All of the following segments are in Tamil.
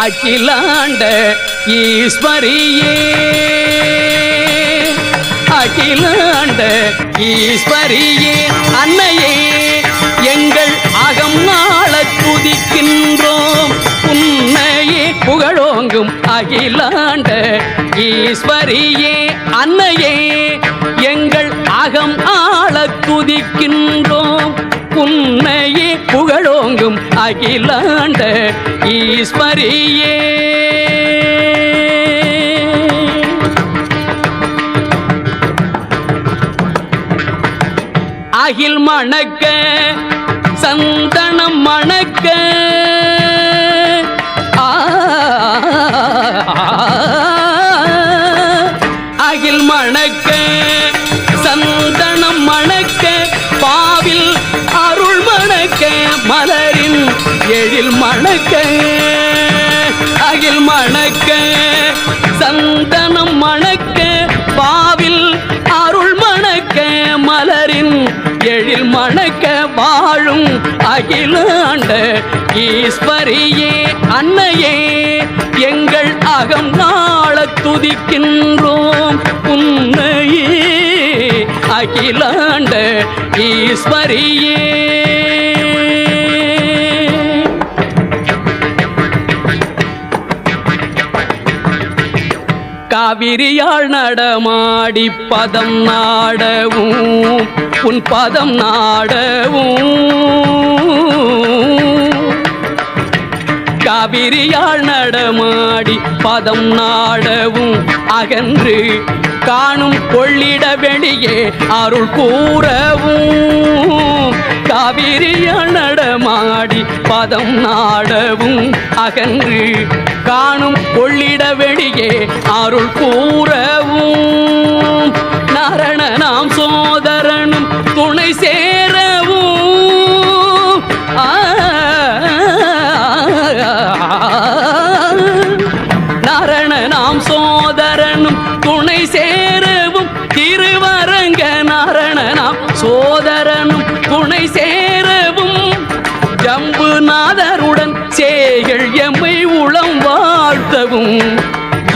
அகிலாண்ட ஈஸ்வரியே அகிலாண்ட ஈஸ்வரியே அன்னையே எங்கள் அகம் நாள துதிக்கின்றோம் உன்னையே புகழோங்கும் அகிலாண்ட ஈஸ்வரியே அன்னையே எங்கள் அகம் ஆள துதிக்கின்றோம் உன்னையே புகழோங்கும் அகிலாண்ட ஈஸ்வரியே அகில் மணக்க சந்தனம் மணக்க அகில் மணக்க சந்தனம் மணக்க பாவில் அருள் மணக்க மலரின் எழில் மணக்க அகில் மணக்க சந்தனம் மணக்க பாவில் அருள் மணக்க மலரின் எழில் மணக்க வாழும் அகிலாண்ட ஈஸ்வரியே அன்னையே எங்கள் அகம் நாள துதிக்கின்றோம் உன்னையே அகிலாண்ட ஈஸ்வரியே காவிரியாள் நடமாடி பதம் நாடவும் உன் பதம் நாடவும் காவிரியாள் நடமாடி பதம் நாடவும் அகன்று காணும் கொள்ளிட வெளியே அருள் கூறவும் காவிரியாள் நடமாடி பதம் நாடவும் அகன்று காணும் கொள்ளிட வெளியே அருள் கூறவும் நாரணனாம் சோதரனும் துணை சேரவும் நாரணனாம் சோதரனும் துணை சேரவும் திருவரங்க நாரணனாம் சோதரனும் துணை சேரவும் ஜம்புநாதருடன் சேகள் எம்மை உளம் வாழ்த்தவும்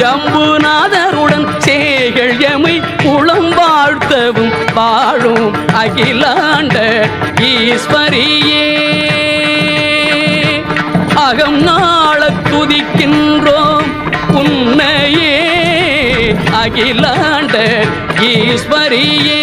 ஜம்புநாதருடன் சேகள் எம்மை உளம் வாழ்த்தவும் வாழும் அகிலாண்ட ஈஸ்வரியே அகம் நாள துதிக்கின்றோம் உன்னையே அகிலாண்ட ஈஸ்வரியே